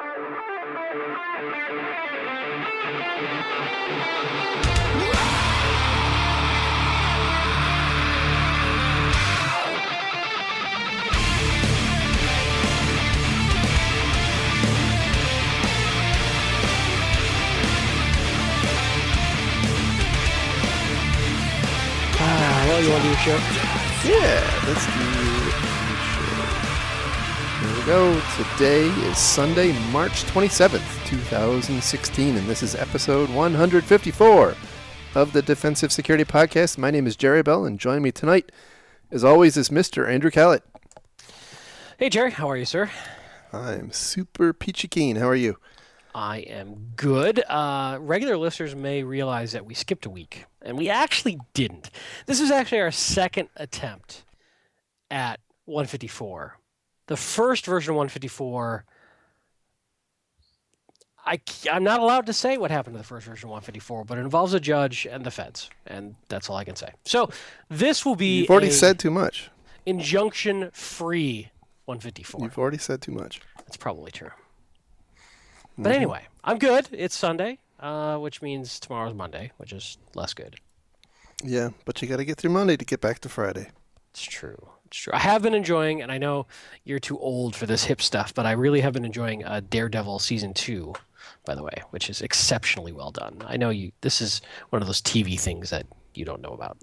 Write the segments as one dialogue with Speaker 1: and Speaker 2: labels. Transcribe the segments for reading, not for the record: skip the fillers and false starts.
Speaker 1: Well, you want to do a show?
Speaker 2: Yeah, let's do a show. Here we go. Today is Sunday, March 27th, 2016, and this is episode 154 of the Defensive Security Podcast. My name is Jerry Bell, and joining me tonight, as always, is Mr. Andrew Callett.
Speaker 1: Hey, Jerry. How are you, sir?
Speaker 2: I'm super peachy keen. How are you?
Speaker 1: I am good. Regular listeners may realize that we skipped a week, and we actually didn't. This is actually our second attempt at 154. The first version of 154, I'm not allowed to say what happened to the first version of 154, but it involves a judge and the feds, and that's all I can say. So this will be
Speaker 2: You've already said too much.
Speaker 1: Injunction-free 154.
Speaker 2: You've already said too much.
Speaker 1: That's probably true. But anyway, I'm good. It's Sunday, which means tomorrow's Monday, which is less good.
Speaker 2: Yeah, but you got to get through Monday to get back to Friday.
Speaker 1: It's true. It's true. I have been enjoying, and I know you're too old for this hip stuff, but I really have been enjoying Daredevil Season 2, by the way, which is exceptionally well done. I know this is one of those TV things that you don't know about.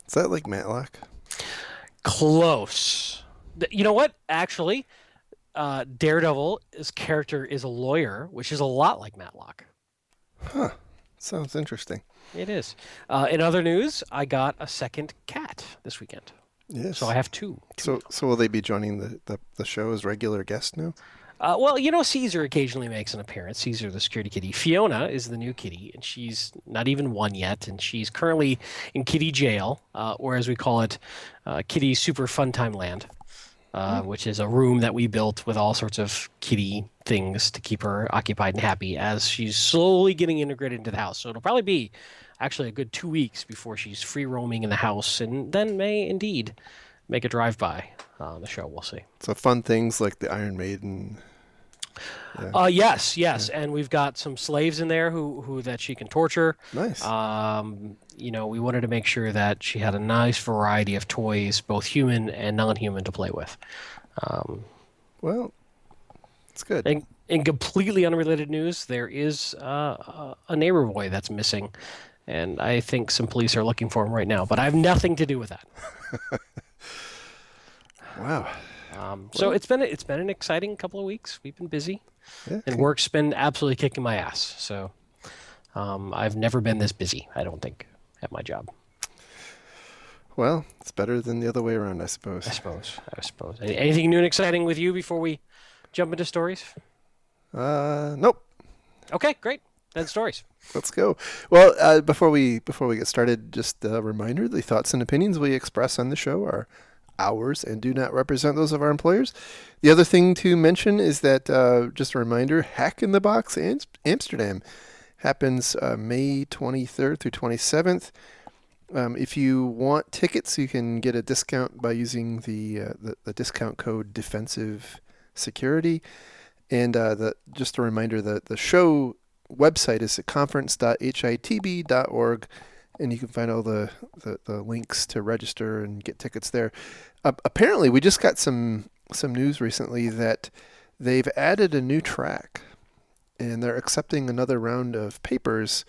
Speaker 2: Is that like Matlock?
Speaker 1: Close. You know what? Actually, Daredevil's character is a lawyer, which is a lot like Matlock.
Speaker 2: Huh. Sounds interesting.
Speaker 1: It is. In other news, I got a second cat this weekend.
Speaker 2: Yes.
Speaker 1: So I have two.
Speaker 2: So will they be joining the show as regular guests now?
Speaker 1: Well, you know, Caesar occasionally makes an appearance. Caesar, the security kitty. Fiona is the new kitty, and she's not even one yet, and she's currently in kitty jail, or as we call it, Kitty Super Fun Time Land. Which is a room that we built with all sorts of kitty things to keep her occupied and happy as she's slowly getting integrated into the house. So it'll probably be actually a good 2 weeks before she's free roaming in the house and then may indeed make a drive-by on the show. We'll see.
Speaker 2: So fun things like the Iron Maiden.
Speaker 1: Yeah. Yes. And we've got some slaves in there who that she can torture.
Speaker 2: Nice.
Speaker 1: You know, we wanted to make sure that she had a nice variety of toys, both human and non-human, to play with.
Speaker 2: Well, it's good.
Speaker 1: And in completely unrelated news, there is a neighbor boy that's missing, and I think some police are looking for him right now. But I have nothing to do with that.
Speaker 2: Wow.
Speaker 1: So it's been an exciting couple of weeks. We've been busy, and work's been absolutely kicking my ass. So I've never been this busy, I don't think, at my job.
Speaker 2: Well, it's better than the other way around, I suppose.
Speaker 1: I suppose. Anything new and exciting with you before we jump into stories?
Speaker 2: Nope.
Speaker 1: Okay, great. Then stories.
Speaker 2: Let's go. Well, before we get started, just a reminder: the thoughts and opinions we express on the show are ours and do not represent those of our employers. The other thing to mention is that, just a reminder, Hack in the Box Amsterdam happens May 23rd through 27th. If you want tickets, you can get a discount by using the discount code Defensive Security. And just a reminder that the show website is at conference.hitb.org, and you can find all the links to register and get tickets there. Apparently, we just got some news recently that they've added a new track, and they're accepting another round of papers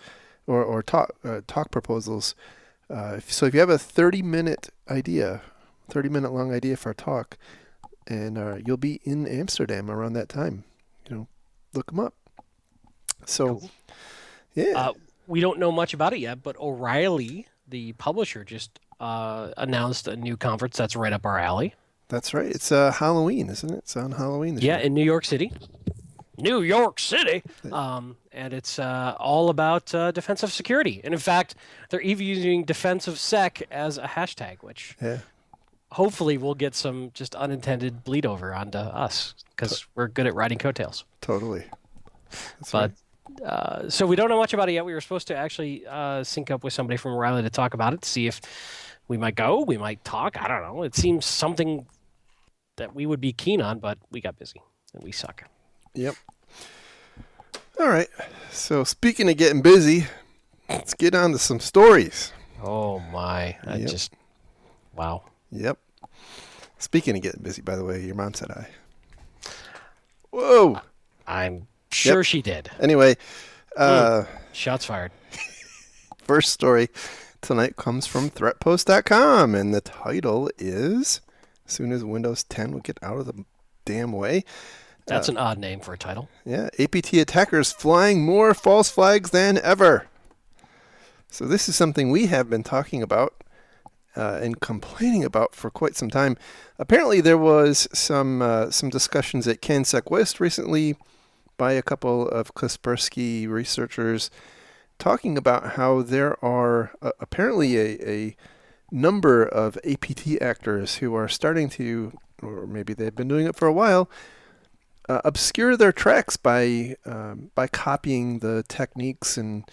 Speaker 2: or talk proposals. So if you have a 30-minute long idea for a talk, and you'll be in Amsterdam around that time, look them up. So,
Speaker 1: cool.
Speaker 2: Yeah.
Speaker 1: We don't know much about it yet, but O'Reilly, the publisher, just announced a new conference that's right up our alley.
Speaker 2: That's right. It's Halloween, isn't it? It's on Halloween this year.
Speaker 1: Yeah, in New York City. New York City! And it's all about defensive security. And in fact, they're even using defensive sec as a hashtag, which hopefully will get some just unintended bleed over onto us because we're good at riding coattails.
Speaker 2: Totally.
Speaker 1: That's right. So we don't know much about it yet. We were supposed to actually sync up with somebody from O'Reilly to talk about it, to see if we might go, we might talk. I don't know. It seems something that we would be keen on, but we got busy and we suck.
Speaker 2: Yep. All right. So speaking of getting busy, let's get on to some stories.
Speaker 1: Oh my! I
Speaker 2: Yep.
Speaker 1: just wow.
Speaker 2: Yep. Speaking of getting busy, by the way, your mom said hi. Whoa.
Speaker 1: I'm
Speaker 2: Yep.
Speaker 1: sure she did.
Speaker 2: Anyway,
Speaker 1: Mm,
Speaker 2: uh,
Speaker 1: shots fired.
Speaker 2: first story tonight comes from threatpost.com, and the title is As Soon as Windows 10 Will Get Out of the Damn Way.
Speaker 1: That's an odd name for a title.
Speaker 2: Yeah, APT attackers flying more false flags than ever. So this is something we have been talking about and complaining about for quite some time. Apparently, there was some discussions at CanSec West recently by a couple of Kaspersky researchers talking about how there are apparently a number of APT actors who are starting to, or maybe they've been doing it for a while, obscure their tracks by copying the techniques and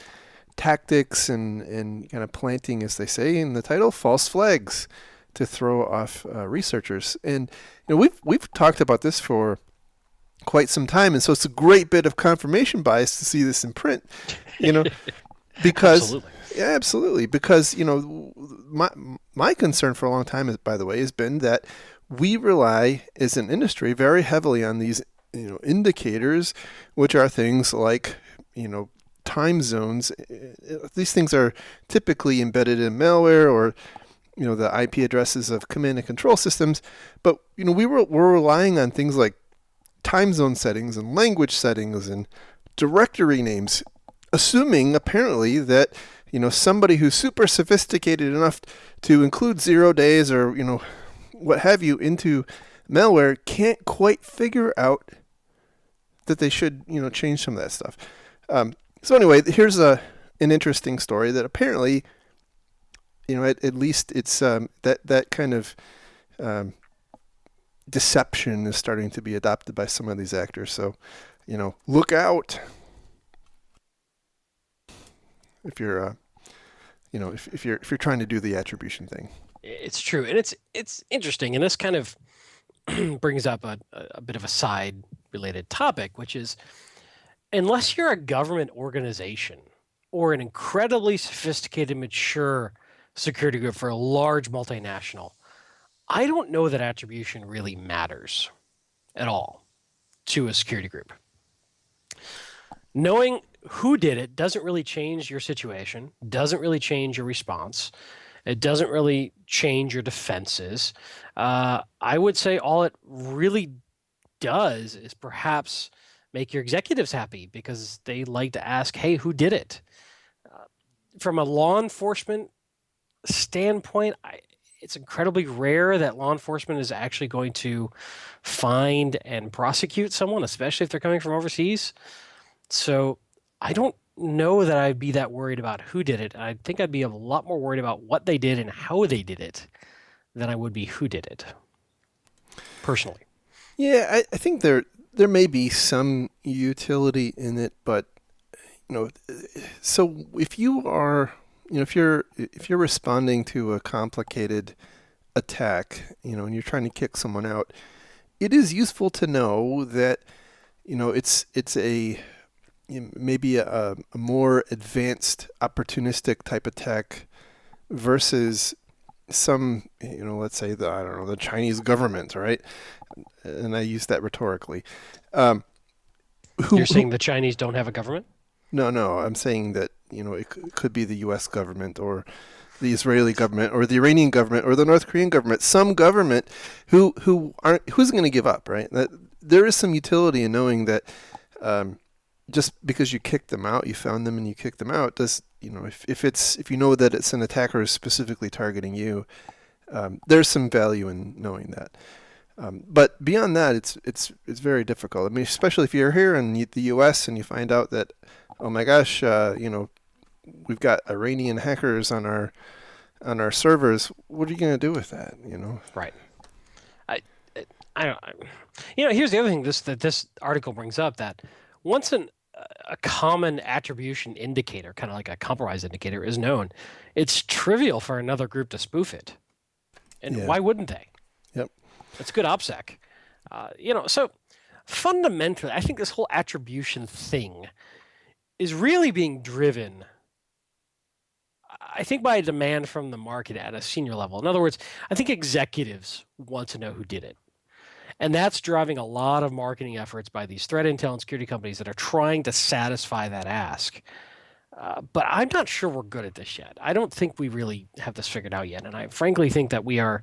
Speaker 2: tactics and kind of planting, as they say in the title, false flags to throw off researchers. And we've talked about this for quite some time, and so it's a great bit of confirmation bias to see this in print. Because
Speaker 1: Absolutely.
Speaker 2: yeah, absolutely. Because my concern for a long time, by the way, has been that we rely as an industry very heavily on these indicators, which are things like time zones. These things are typically embedded in malware or the IP addresses of command and control systems. But we're relying on things like time zone settings and language settings and directory names, assuming apparently that somebody who's super sophisticated enough to include 0 days or what have you into malware can't quite figure out that they should change some of that stuff. So anyway, here's an interesting story that apparently at least it's that kind of deception is starting to be adopted by some of these actors. So look out if you're if you're trying to do the attribution thing.
Speaker 1: It's true, and it's interesting, and this kind of brings up a bit of a side related topic, which is unless you're a government organization or an incredibly sophisticated, mature security group for a large multinational, I don't know that attribution really matters at all to a security group. Knowing who did it doesn't really change your situation, doesn't really change your response. It doesn't really change your defenses. I would say all it really does is perhaps make your executives happy because they like to ask, hey, who did it? From a law enforcement standpoint, it's incredibly rare that law enforcement is actually going to find and prosecute someone, especially if they're coming from overseas. So I don't know that I'd be that worried about who did it. I think I'd be a lot more worried about what they did and how they did it than I would be who did it, personally.
Speaker 2: Yeah, I think there may be some utility in it, but so if you are if you're responding to a complicated attack, and you're trying to kick someone out, it is useful to know that it's a maybe a more advanced opportunistic type attack versus some let's say the Chinese government, right? And I use that rhetorically.
Speaker 1: You're saying the Chinese don't have a government?
Speaker 2: No, I'm saying that it could be the U.S. government or the Israeli government or the Iranian government or the North Korean government, some government who's going to give up, right? That there is some utility in knowing that just because you kicked them out, you found them and you kicked them out, does if you know that it's an attacker who's specifically targeting you, there's some value in knowing that. But beyond that, it's very difficult. I mean, especially if you're here in the U.S. and you find out that, oh my gosh, we've got Iranian hackers on our servers. What are you going to do with that?
Speaker 1: Right. I don't. Here's the other thing this article brings up, that once a common attribution indicator, kind of like a compromise indicator, is known, it's trivial for another group to spoof it. And why wouldn't they?
Speaker 2: Yep.
Speaker 1: It's good OPSEC. So fundamentally, I think this whole attribution thing is really being driven, I think, by a demand from the market at a senior level. In other words, I think executives want to know who did it. And that's driving a lot of marketing efforts by these threat intel and security companies that are trying to satisfy that ask. But I'm not sure we're good at this yet. I don't think we really have this figured out yet. And I frankly think that we are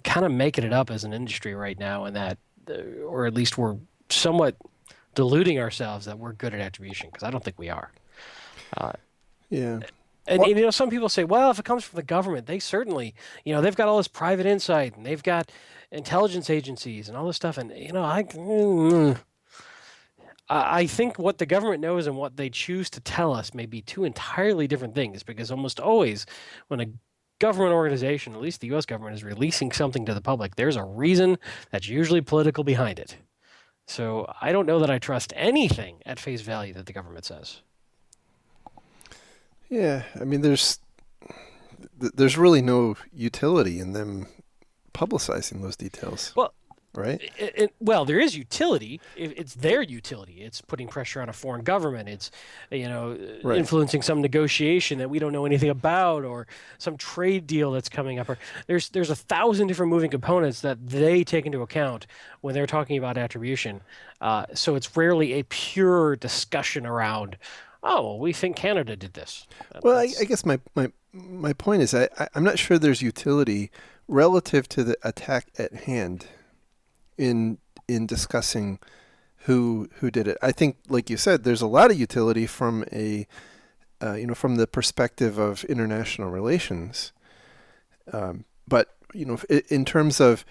Speaker 1: kind of making it up as an industry right now, and that, or at least we're somewhat deluding ourselves that we're good at attribution, because I don't think we are. Uh,
Speaker 2: Yeah.
Speaker 1: and,
Speaker 2: What?
Speaker 1: and, you know, some people say, well, if it comes from the government, they certainly, they've got all this private insight and they've got intelligence agencies and all this stuff. And, I think what the government knows and what they choose to tell us may be two entirely different things, because almost always when a government organization, at least the US government, is releasing something to the public, there's a reason that's usually political behind it. So I don't know that I trust anything at face value that the government says.
Speaker 2: Yeah. I mean, there's really no utility in them publicizing those details,
Speaker 1: Well,
Speaker 2: right?
Speaker 1: well, there is utility. It's their utility. It's putting pressure on a foreign government. It's,
Speaker 2: Right.
Speaker 1: influencing some negotiation that we don't know anything about, or some trade deal that's coming up. Or there's 1,000 different moving components that they take into account when they're talking about attribution. So it's rarely a pure discussion around, oh, well, we think Canada did this.
Speaker 2: Well, I guess my point is I'm not sure there's utility relative to the attack at hand in discussing who did it. I think, like you said, there's a lot of utility from from the perspective of international relations. But in terms of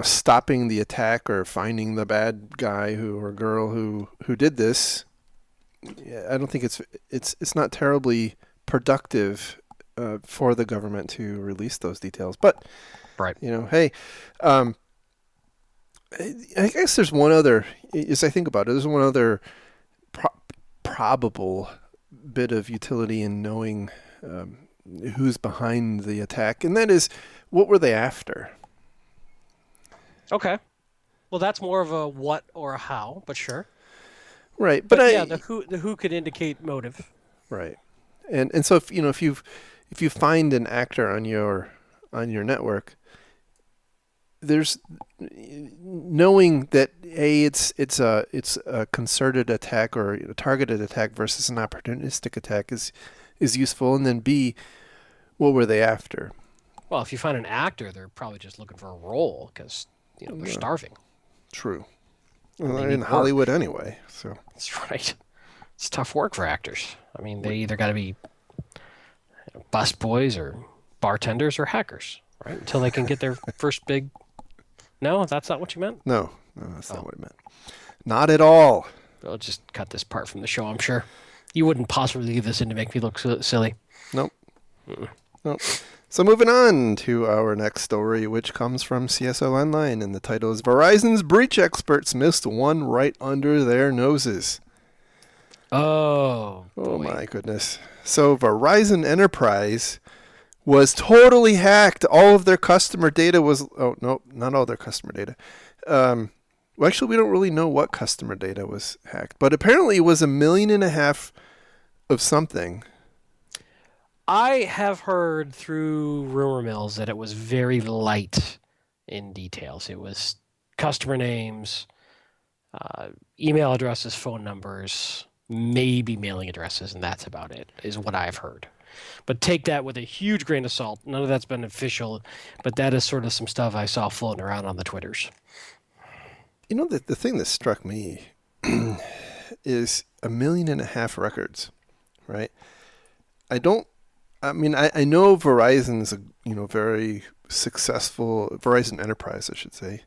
Speaker 2: stopping the attack or finding the bad guy or girl who did this, yeah, I don't think it's not terribly productive for the government to release those details. But
Speaker 1: Right.
Speaker 2: hey, I guess there's one other. As I think about it, there's one other probable bit of utility in knowing who's behind the attack, and that is, what were they after?
Speaker 1: Okay. Well, that's more of a what or a how, but sure.
Speaker 2: Right, but
Speaker 1: But yeah, the who could indicate motive.
Speaker 2: right, and so if you find an actor on your network, there's knowing that it's a concerted attack or a targeted attack versus an opportunistic attack is useful, and then B, what were they after?
Speaker 1: Well, if you find an actor, they're probably just looking for a role because they're
Speaker 2: Yeah,
Speaker 1: starving.
Speaker 2: true.
Speaker 1: And
Speaker 2: Well,
Speaker 1: they
Speaker 2: they're in
Speaker 1: need
Speaker 2: Hollywood
Speaker 1: work.
Speaker 2: anyway, so
Speaker 1: That's right. It's tough work for actors. I mean, they either got to be busboys or bartenders or hackers, right? Until they can get their first big. No, that's not what you meant.
Speaker 2: no, that's
Speaker 1: Oh,
Speaker 2: not what it meant. Not at all.
Speaker 1: I'll just cut this part from the show. I'm sure you wouldn't possibly leave this in to make me look silly.
Speaker 2: Nope. Nope. So moving on to our next story, which comes from CSO Online, and the title is Verizon's breach experts missed one right under their noses.
Speaker 1: Oh,
Speaker 2: Oh
Speaker 1: boy.
Speaker 2: my goodness. So Verizon Enterprise was totally hacked. All of their customer data was, oh no, not all their customer data. Well, actually, we don't really know what customer data was hacked, but apparently it was 1.5 million of something.
Speaker 1: I have heard through rumor mills that it was very light in details. It was customer names, email addresses, phone numbers, maybe mailing addresses, and that's about it, is what I've heard. But take that with a huge grain of salt. None of that's been official, but that is sort of some stuff I saw floating around on the Twitters.
Speaker 2: The thing that struck me is 1.5 million records, right? I know Verizon's a very successful Verizon Enterprise, I should say.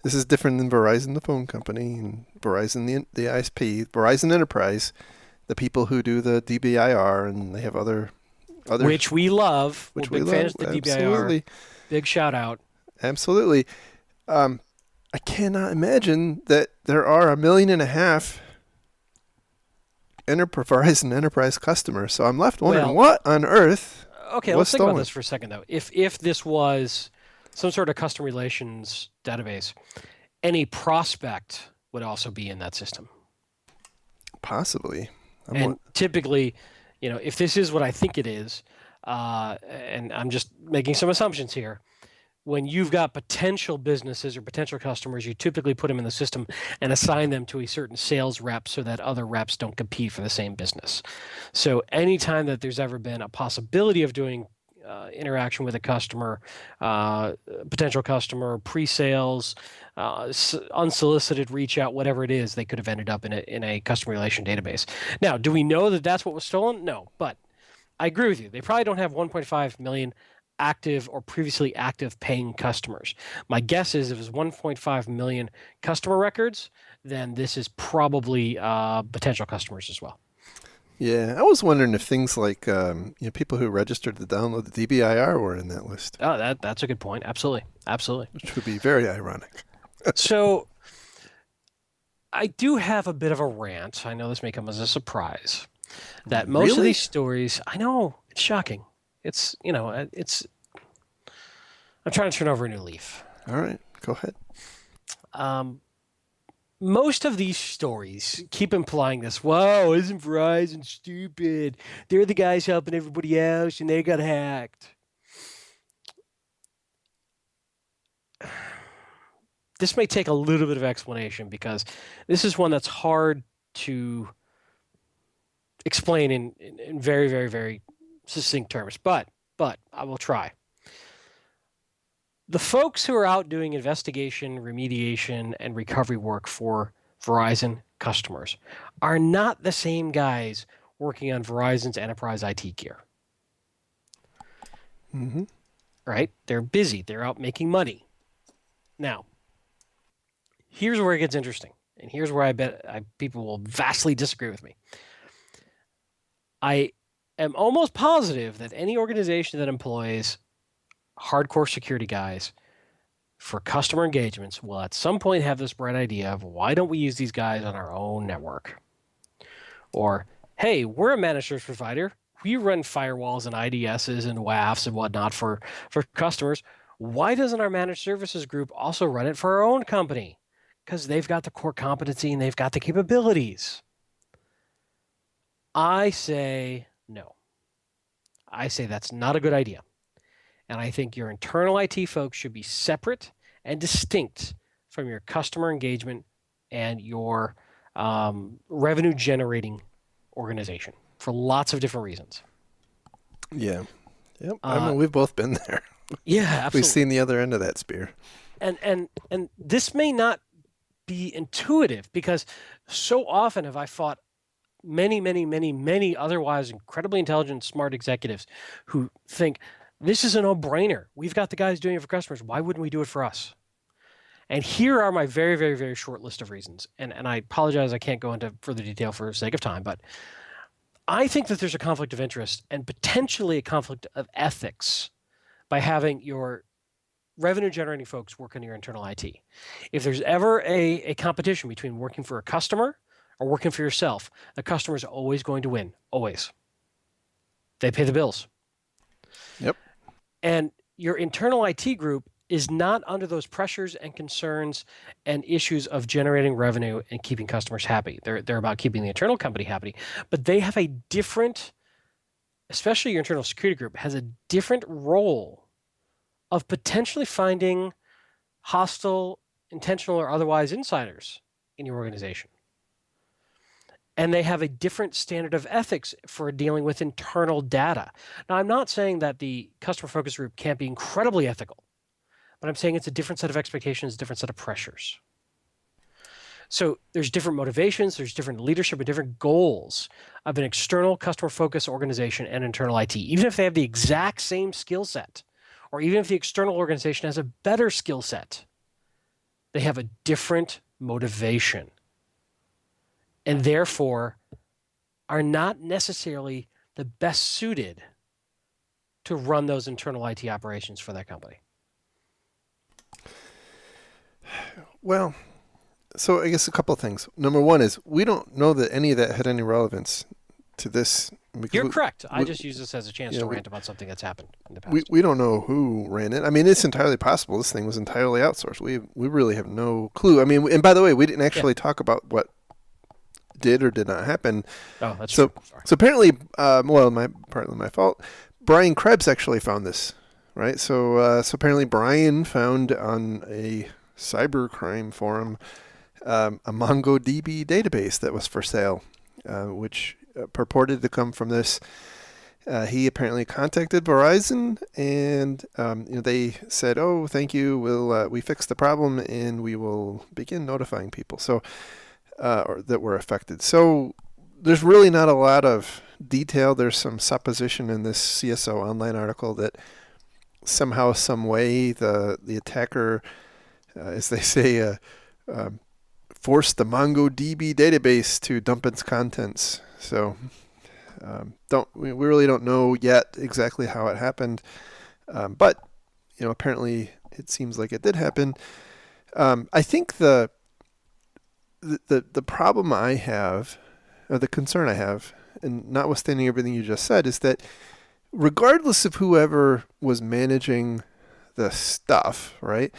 Speaker 2: This is different than Verizon, the phone company, and Verizon, the ISP. Verizon Enterprise, the people who do the DBIR, and they have other
Speaker 1: Which we love.
Speaker 2: which
Speaker 1: We're
Speaker 2: we
Speaker 1: big fans
Speaker 2: love.
Speaker 1: of the DBIR.
Speaker 2: Absolutely,
Speaker 1: Big shout out.
Speaker 2: absolutely. I cannot imagine that there are 1.5 million Verizon Enterprise customers. So I'm left wondering,
Speaker 1: Well,
Speaker 2: what on earth
Speaker 1: okay,
Speaker 2: was
Speaker 1: let's think about
Speaker 2: stolen?
Speaker 1: this for a second, though. If this was some sort of customer relations database, any prospect would also be in that system.
Speaker 2: Possibly.
Speaker 1: And typically, if this is what I think it is, and I'm just making some assumptions here, when you've got potential businesses or potential customers, you typically put them in the system and assign them to a certain sales rep so that other reps don't compete for the same business. So anytime that there's ever been a possibility of doing interaction with a customer, potential customer, pre-sales, unsolicited reach out, whatever it is, they could have ended up in a customer relation database. Now, do we know that that's what was stolen? No, but I agree with you. They probably don't have 1.5 million active or previously active paying customers. My guess is if it's 1.5 million customer records, then this is probably potential customers as well.
Speaker 2: Yeah, I was wondering if things like people who registered to download the DBIR were in that list.
Speaker 1: Oh, that's a good point. Absolutely.
Speaker 2: Which would be very ironic.
Speaker 1: So I do have a bit of a rant. I know this may come as a surprise. That most of these stories, I know, it's shocking. It's, I'm trying to turn over a new leaf.
Speaker 2: All right, go ahead.
Speaker 1: Most of these stories keep implying this. Whoa, isn't Verizon stupid? They're the guys helping everybody else and they got hacked. This may take a little bit of explanation because this is one that's hard to explain in very, very, very succinct terms. But I will try. The folks who are out doing investigation, remediation, and recovery work for Verizon customers are not the same guys working on Verizon's enterprise IT gear.
Speaker 2: Mm-hmm.
Speaker 1: Right? They're busy. They're out making money. Now, here's where it gets interesting. And here's where I bet people will vastly disagree with me. I am almost positive that any organization that employs hardcore security guys for customer engagements will at some point have this bright idea of why don't we use these guys on our own network? Or, hey, we're a managed service provider. We run firewalls and IDSs and WAFs and whatnot for customers. Why doesn't our managed services group also run it for our own company? Because they've got the core competency and they've got the capabilities. I say no. I say that's not a good idea. And I think your internal IT folks should be separate and distinct from your customer engagement and your revenue generating organization for lots of different reasons.
Speaker 2: Yeah. Yep. I mean, we've both been there.
Speaker 1: Yeah, absolutely.
Speaker 2: We've seen the other end of that spear.
Speaker 1: And this may not be intuitive because so often have I fought many otherwise incredibly intelligent, smart executives who think this is a no-brainer. We've got the guys doing it for customers. Why wouldn't we do it for us? And here are my very, very, very short list of reasons. And I apologize I can't go into further detail for the sake of time, but I think that there's a conflict of interest and potentially a conflict of ethics by having your revenue-generating folks work on your internal IT. If there's ever a competition between working for a customer or working for yourself, the customer is always going to win. Always. They pay the bills.
Speaker 2: Yep.
Speaker 1: And your internal IT group is not under those pressures and concerns and issues of generating revenue and keeping customers happy. They're about keeping the internal company happy, but they have a different, especially your internal security group, has a different role of potentially finding hostile, intentional, or otherwise insiders in your organization. And they have a different standard of ethics for dealing with internal data. Now, I'm not saying that the customer focus group can't be incredibly ethical, but I'm saying it's a different set of expectations, different set of pressures. So there's different motivations, there's different leadership and different goals of an external customer focus organization and internal IT, even if they have the exact same skill set, or even if the external organization has a better skill set, they have a different motivation. And therefore are not necessarily the best suited to run those internal IT operations for that company.
Speaker 2: Well, so I guess a couple of things. Number one is we don't know that any of that had any relevance to this.
Speaker 1: You're correct. I just use this as a chance to rant about something that's happened in the past.
Speaker 2: We don't know who ran it. I mean, it's entirely possible this thing was entirely outsourced. We really have no clue. I mean, and by the way, we didn't actually talk about what did or did not happen.
Speaker 1: Oh, that's
Speaker 2: So,
Speaker 1: true. Sorry.
Speaker 2: so apparently, partly my fault. Brian Krebs actually found this, right? So apparently Brian found on a cybercrime forum a MongoDB database that was for sale, which purported to come from this. He apparently contacted Verizon, and they said, "Oh, thank you. We fixed the problem, and we will begin notifying people or that were affected." So there's really not a lot of detail. There's some supposition in this CSO Online article that somehow, some way, the attacker, as they say, forced the MongoDB database to dump its contents. So we really don't know yet exactly how it happened, but apparently it seems like it did happen. I think the problem I have, or the concern I have, and notwithstanding everything you just said, is that regardless of whoever was managing the stuff, right?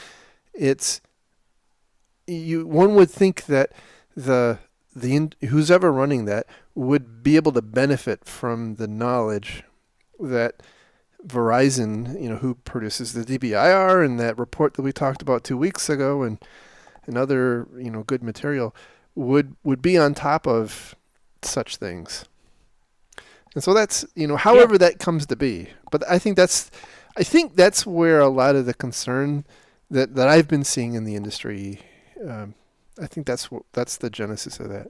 Speaker 2: One would think that who's ever running that would be able to benefit from the knowledge that Verizon, who produces the DBIR and that report that we talked about 2 weeks ago, and other good material, would be on top of such things. And so that's however that comes to be. But I think that's where a lot of the concern that I've been seeing in the industry. I think that's the genesis of that.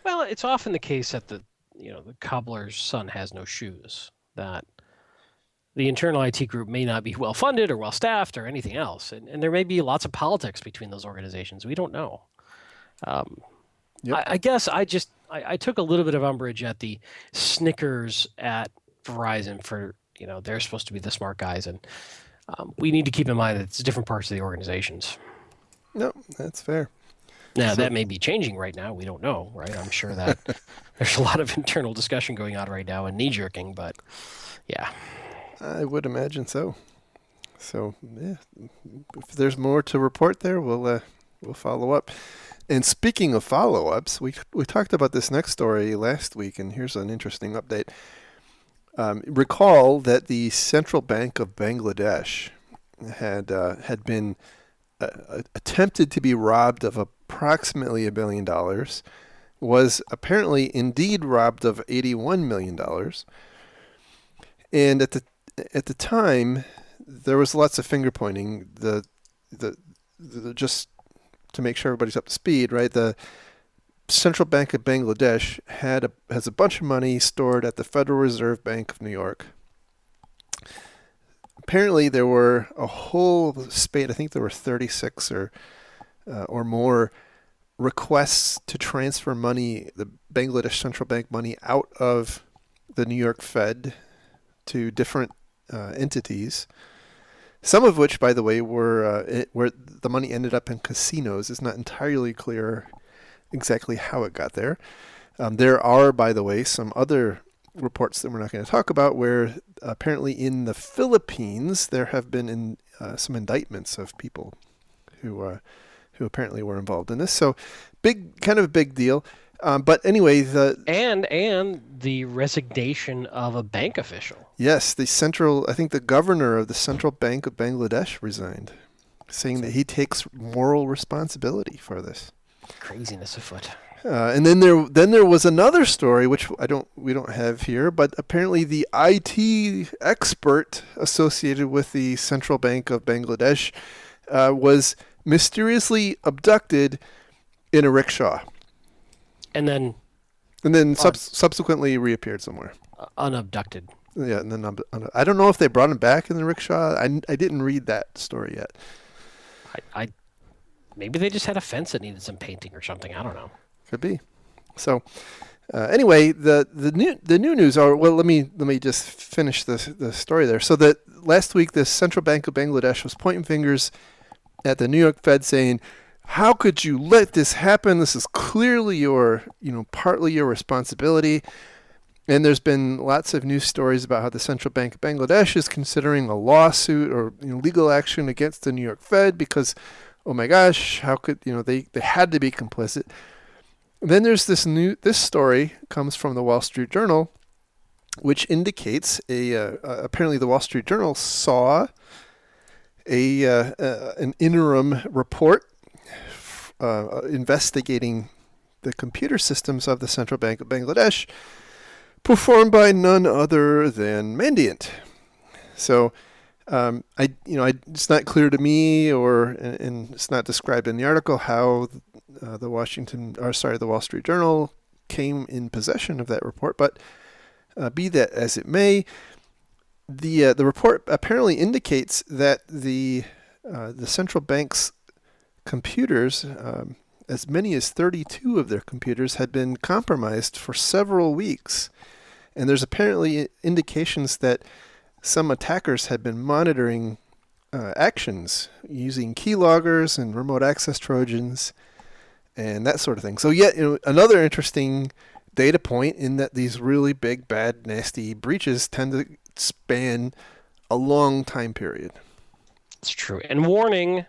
Speaker 1: Well, it's often the case that the cobbler's son has no shoes. That the internal IT group may not be well funded or well staffed or anything else, and there may be lots of politics between those organizations. We don't know.
Speaker 2: Yep.
Speaker 1: I guess I took a little bit of umbrage at the snickers at Verizon for they're supposed to be the smart guys, and we need to keep in mind that it's different parts of the organizations.
Speaker 2: No, that's fair.
Speaker 1: Now, that may be changing right now. We don't know, right? I'm sure that there's a lot of internal discussion going on right now and knee-jerking, but yeah.
Speaker 2: I would imagine so. So, yeah, if there's more to report there, we'll follow up. And speaking of follow-ups, we talked about this next story last week, and here's an interesting update. Recall that the Central Bank of Bangladesh had been attempted to be robbed of approximately $1 billion, was apparently indeed robbed of $81 million. And at the time, there was lots of finger pointing. The just to make sure everybody's up to speed, right? The Central Bank of Bangladesh has a bunch of money stored at the Federal Reserve Bank of New York. Apparently, there were a whole spate. I think there were 36 or more requests to transfer money, the Bangladesh Central Bank money, out of the New York Fed to different entities. Some of which, by the way, were where the money ended up in casinos. It's not entirely clear exactly how it got there. There are, by the way, some other reports that we're not going to talk about where apparently in the Philippines there have been some indictments of people who apparently were involved in this. So kind of a big deal. But anyway,
Speaker 1: and the resignation of a bank official.
Speaker 2: Yes, I think the governor of the Central Bank of Bangladesh resigned, saying that he takes moral responsibility for this.
Speaker 1: Craziness afoot.
Speaker 2: And then there was another story which we don't have here, but apparently the IT expert associated with the Central Bank of Bangladesh was mysteriously abducted in a rickshaw.
Speaker 1: And then
Speaker 2: subsequently reappeared somewhere.
Speaker 1: Unabducted.
Speaker 2: Yeah, and then I don't know if they brought him back in the rickshaw. I didn't read that story yet.
Speaker 1: I maybe they just had a fence that needed some painting or something. I don't know.
Speaker 2: Could be. So anyway, the new news are, well, let me just finish the story there. So that last week the Central Bank of Bangladesh was pointing fingers at the New York Fed, saying, how could you let this happen? This is clearly partly your responsibility. And there's been lots of news stories about how the Central Bank of Bangladesh is considering a lawsuit or legal action against the New York Fed because, oh my gosh, how could they had to be complicit. Then there's this story comes from the Wall Street Journal, which indicates apparently the Wall Street Journal saw an interim report investigating the computer systems of the Central Bank of Bangladesh, performed by none other than Mandiant. So, it's not clear to me, and it's not described in the article how the Wall Street Journal came in possession of that report. But be that as it may, the report apparently indicates that the central bank's computers, as many as 32 of their computers, had been compromised for several weeks, and there's apparently indications that some attackers had been monitoring actions using keyloggers and remote access trojans and that sort of thing. So, another interesting data point in that these really big, bad, nasty breaches tend to span a long time period.
Speaker 1: It's true. And warning,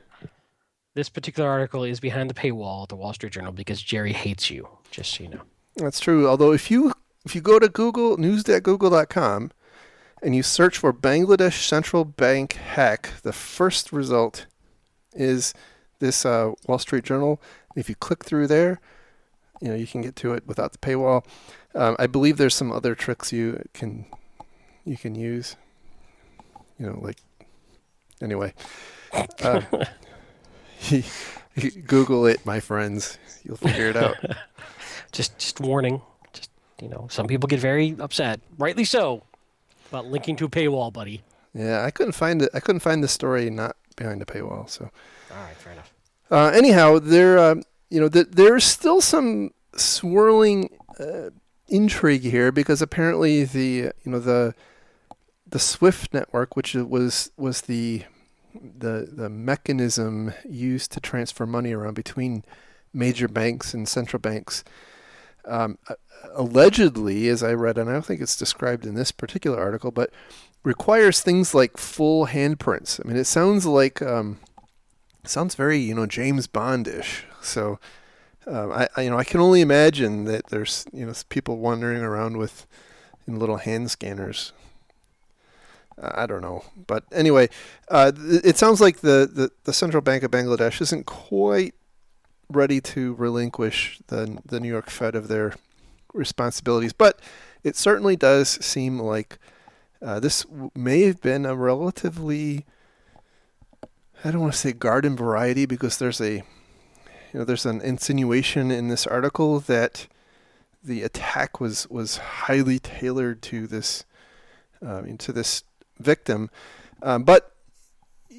Speaker 1: this particular article is behind the paywall at the Wall Street Journal because Jerry hates you, just so you know.
Speaker 2: That's true. Although if you go to Google, news.google.com, and you search for Bangladesh Central Bank hack, the first result is this Wall Street Journal. If you click through there, you can get to it without the paywall. I believe there's some other tricks you can use. Anyway. Google it, my friends. You'll figure it out.
Speaker 1: Just warning. Some people get very upset, rightly so, about linking to a paywall, buddy.
Speaker 2: Yeah, I couldn't find it. I couldn't find the story not behind a paywall. So,
Speaker 1: all right, fair enough.
Speaker 2: Anyhow, there's still some swirling intrigue here because apparently the SWIFT network, which was the mechanism used to transfer money around between major banks and central banks, allegedly, as I read, and I don't think it's described in this particular article, but requires things like full handprints. I mean, it sounds like sounds very James Bond-ish. So I can only imagine that there's people wandering around with little hand scanners. I don't know, but anyway, it sounds like the Central Bank of Bangladesh isn't quite ready to relinquish the New York Fed of their responsibilities, but it certainly does seem like this may have been a relatively, I don't want to say garden variety, because there's there's an insinuation in this article that the attack was highly tailored to this victim, but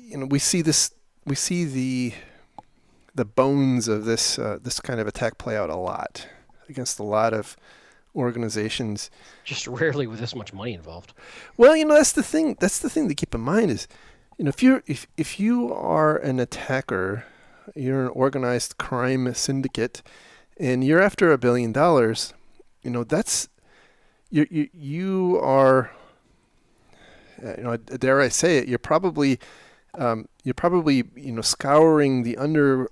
Speaker 2: we see the bones of this kind of attack play out a lot against a lot of organizations.
Speaker 1: Just rarely with this much money involved.
Speaker 2: Well, that's the thing. That's the thing to keep in mind is, if you are an attacker, you're an organized crime syndicate, and you're after $1 billion, that's you are. Dare I say it? You're probably scouring the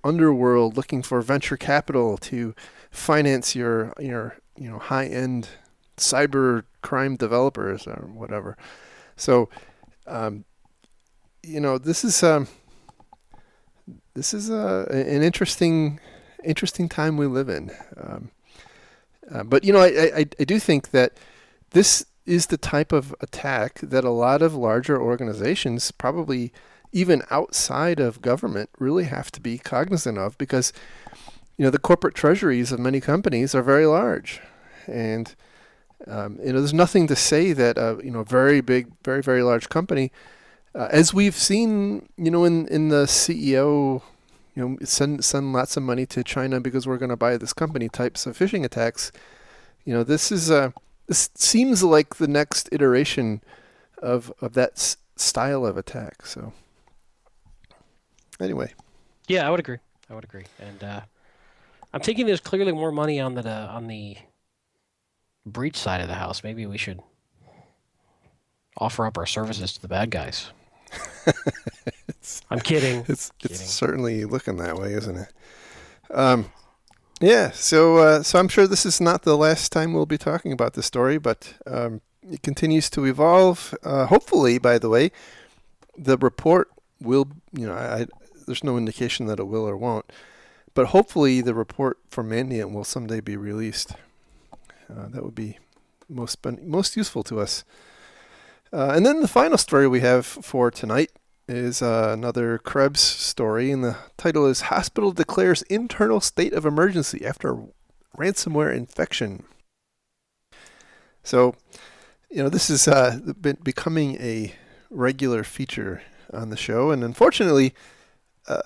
Speaker 2: underworld looking for venture capital to finance your high-end cyber crime developers or whatever. So, this is an interesting time we live in. But I do think that this is the type of attack that a lot of larger organizations, probably even outside of government, really have to be cognizant of, because the corporate treasuries of many companies are very large, and there's nothing to say that a very big, very, very large company, as we've seen in the CEO send lots of money to China because we're going to buy this company types of phishing attacks. This seems like the next iteration of that style of attack. So, anyway.
Speaker 1: Yeah, I would agree. And I'm thinking there's clearly more money on the breach side of the house. Maybe we should offer up our services to the bad guys. I'm kidding.
Speaker 2: It's certainly looking that way, isn't it? Yeah, so I'm sure this is not the last time we'll be talking about this story, but it continues to evolve. Hopefully, by the way, the report will, there's no indication that it will or won't, but hopefully the report from Mandiant will someday be released. That would be most useful to us. And then the final story we have for tonight is another Krebs story, and the title is Hospital Declares Internal State of Emergency After Ransomware Infection. So, this has been becoming a regular feature on the show, and unfortunately,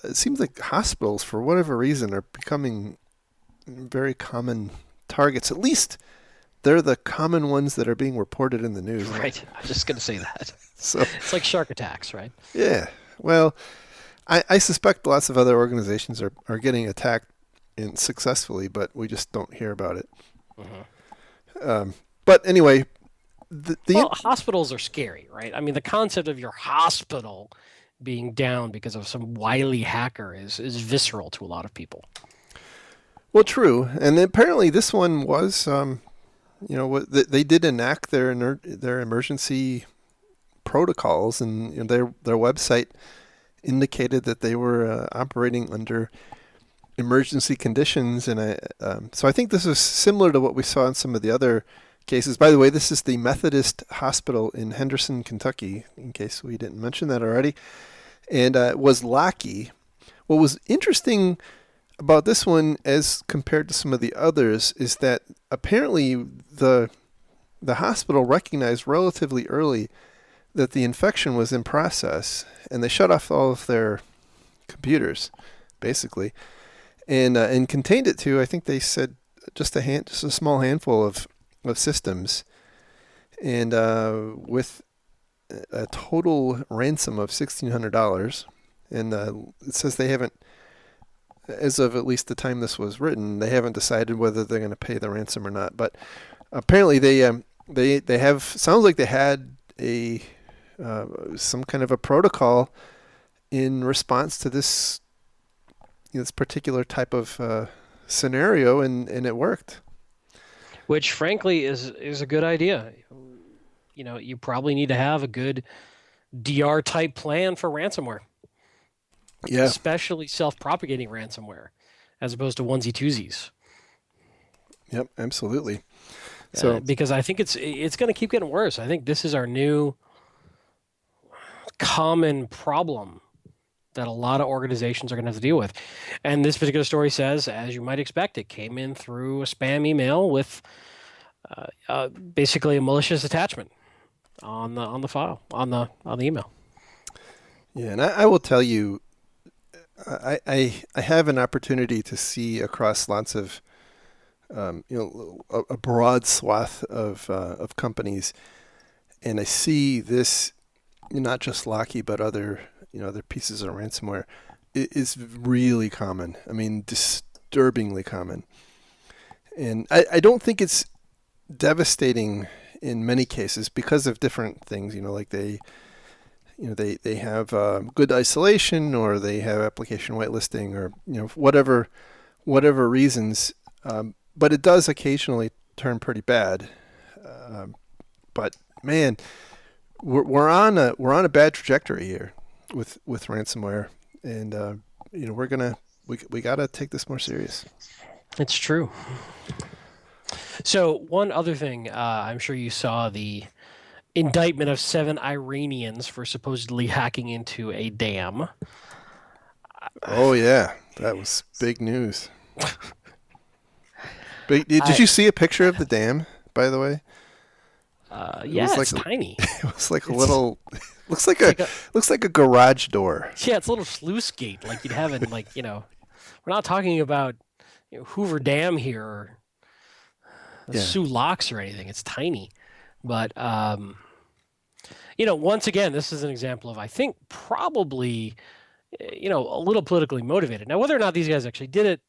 Speaker 2: it seems like hospitals, for whatever reason, are becoming very common targets. At least they're the common ones that are being reported in the news.
Speaker 1: Right. I'm just going to say that.
Speaker 2: So
Speaker 1: it's like shark attacks, right?
Speaker 2: Yeah. Well, I suspect lots of other organizations are getting attacked successfully, but we just don't hear about it. But anyway,
Speaker 1: hospitals are scary, right? I mean, the concept of your hospital being down because of some wily hacker is visceral to a lot of people.
Speaker 2: Well, true, and apparently this one was, they did enact their emergency protocols, and their website indicated that they were operating under emergency conditions, and so I think this is similar to what we saw in some of the other cases. By the way, this is the Methodist Hospital in Henderson, Kentucky, in case we didn't mention that already, and it was Lockheed. What was interesting about this one as compared to some of the others is that apparently the hospital recognized relatively early that the infection was in process, and they shut off all of their computers, basically, and contained it to, I think they said, just a small handful of systems, and with a total ransom of $1,600, and it says they haven't, as of at least the time this was written, they haven't decided whether they're going to pay the ransom or not. But apparently they have, sounds like they had some kind of a protocol in response to this this particular type of scenario, and it worked.
Speaker 1: Which, frankly, is a good idea. You probably need to have a good DR type plan for ransomware.
Speaker 2: Yeah,
Speaker 1: especially self-propagating ransomware, as opposed to onesie twosies.
Speaker 2: Yep, absolutely. So
Speaker 1: because I think it's going to keep getting worse. I think this is our new common problem that a lot of organizations are going to have to deal with. And this particular story says, as you might expect, it came in through a spam email with basically a malicious attachment on the file, on the email.
Speaker 2: Yeah, and I will tell you, I have an opportunity to see across lots of a broad swath of companies, and I see this, not just Lockheed but other pieces of ransomware. It is really common. I mean, disturbingly common, and I don't think it's devastating in many cases because of different things. Like they have good isolation, or they have application whitelisting, or whatever reasons. But it does occasionally turn pretty bad. But man, we're on a bad trajectory here with ransomware, and we gotta take this more serious.
Speaker 1: It's true. So one other thing, I'm sure you saw the indictment of 7 Iranians for supposedly hacking into a dam.
Speaker 2: Oh yeah, that was big news. Did you see a picture of the dam, by the way?
Speaker 1: Yeah, it's tiny.
Speaker 2: It was like a little. Looks like a garage door.
Speaker 1: Yeah, it's a little sluice gate like you'd have in we're not talking about Hoover Dam here or Sioux Locks or anything. It's tiny, but once again, this is an example of, I think, probably a little politically motivated. Now, whether or not these guys actually did it,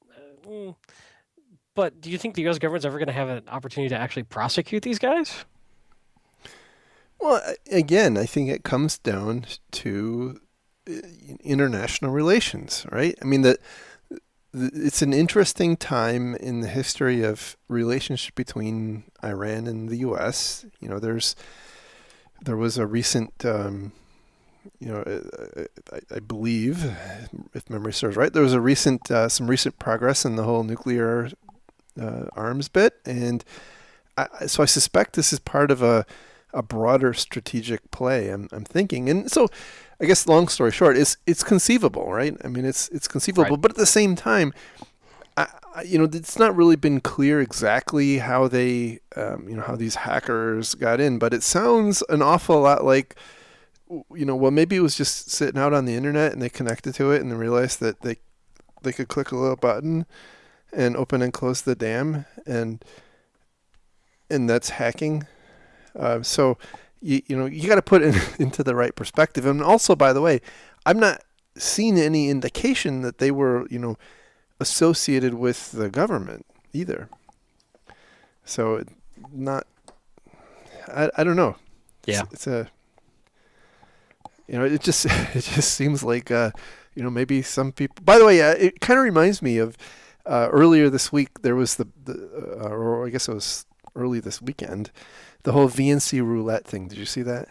Speaker 1: but do you think the U.S. government's ever going to have an opportunity to actually prosecute these guys?
Speaker 2: Well, again, I think it comes down to international relations, right? I mean, it's an interesting time in the history of relationship between Iran and the U.S. You know, there was a recent, I believe, if memory serves right, there was a recent some recent progress in the whole nuclear arms bit, and so I suspect this is part of a broader strategic play. I'm thinking, and so I guess long story short, it's conceivable, right? I mean, it's conceivable,
Speaker 1: Right.
Speaker 2: but at the same time, it's not really been clear exactly how they, how these hackers got in, but it sounds an awful lot like, well, maybe it was just sitting out on the internet and they connected to it and they realized that they could click a little button and open and close the dam, and that's hacking. So you got to put it into the right perspective. And also, by the way, I'm not seeing any indication that they were associated with the government either. So not, I don't know.
Speaker 1: Yeah.
Speaker 2: It's a, it just it just seems like maybe some people. By the way, it kind of reminds me of earlier this week. There was or I guess it was early this weekend, the whole VNC roulette thing. Did you see that?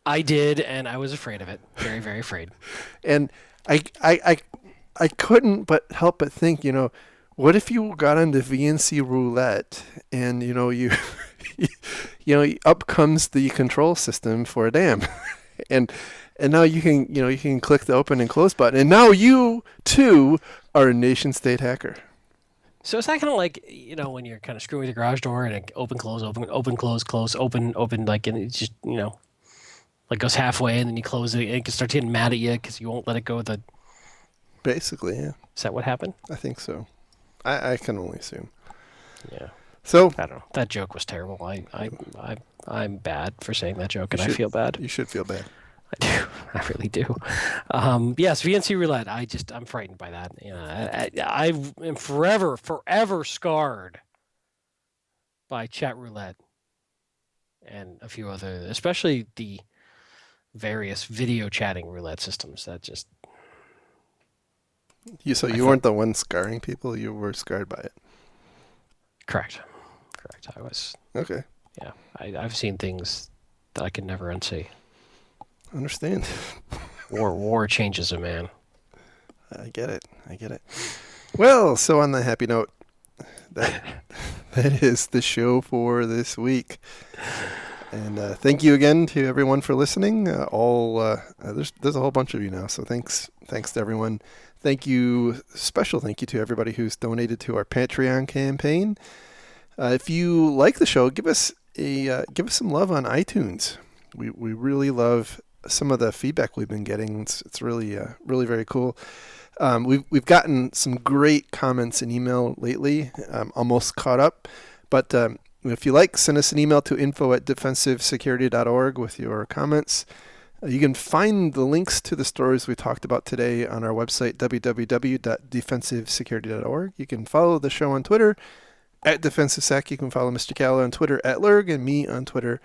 Speaker 1: I did, and I was afraid of it. Very, very afraid.
Speaker 2: And I couldn't but help but think, what if you got onto VNC roulette and up comes the control system for a dam, and now you can click the open and close button, and now you too are a nation state hacker.
Speaker 1: So is that kind of like, when you're kind of screwing with your garage door and it open, close, open, close, close, open, like, and it's just, like goes halfway and then you close it and it starts getting mad at you because you won't let it go with the.
Speaker 2: Basically, yeah.
Speaker 1: Is that what happened?
Speaker 2: I think so. I can only assume.
Speaker 1: Yeah.
Speaker 2: So
Speaker 1: I don't know. That joke was terrible. I'm bad for saying that joke, and I feel bad.
Speaker 2: You should feel bad.
Speaker 1: I do. I really do. Yes, VNC roulette. I'm frightened by that. I am forever scarred by chat roulette and a few other, especially the various video chatting roulette systems. That just.
Speaker 2: You weren't the one scarring people. You were scarred by it.
Speaker 1: Correct. I was.
Speaker 2: Okay.
Speaker 1: Yeah, I've seen things that I can never unsee.
Speaker 2: Understand.
Speaker 1: War changes a man.
Speaker 2: I get it. Well, so on the happy note, that is the show for this week. And thank you again to everyone for listening. There's a whole bunch of you now, so thanks to everyone. Special thank you to everybody who's donated to our Patreon campaign. If you like the show, give us some love on iTunes. We really love some of the feedback we've been getting. It's really very cool. We've gotten some great comments in email lately. Almost caught up, but if you like, send us an email to info@defensivesecurity.org with your comments. You can find the links to the stories we talked about today on our website, www.defensivesecurity.org. You can follow the show on Twitter @DefensiveSec. You can follow Mr. Calla on Twitter @Lurg and me on Twitter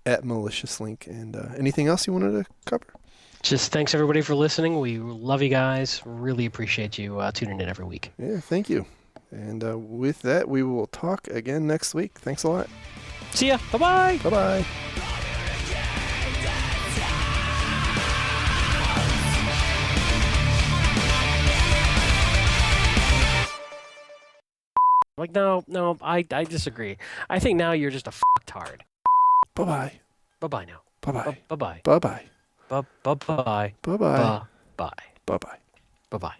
Speaker 2: @MaliciousLink. And anything else you wanted to cover?
Speaker 1: Just thanks everybody for listening. We love you guys. Really appreciate you tuning in every week.
Speaker 2: Yeah, thank you. And with that, we will talk again next week. Thanks a lot.
Speaker 1: See ya. Bye-bye.
Speaker 2: Bye-bye.
Speaker 1: Like, no, I disagree. I think now you're just a fucktard.
Speaker 2: Bye-bye.
Speaker 1: Bye-bye now.
Speaker 2: Bye-bye.
Speaker 1: Bye-bye.
Speaker 2: Bye-bye.
Speaker 1: Bye-bye.
Speaker 2: Bye-bye.
Speaker 1: Bye-bye.
Speaker 2: Bye-bye.
Speaker 1: Bye-bye.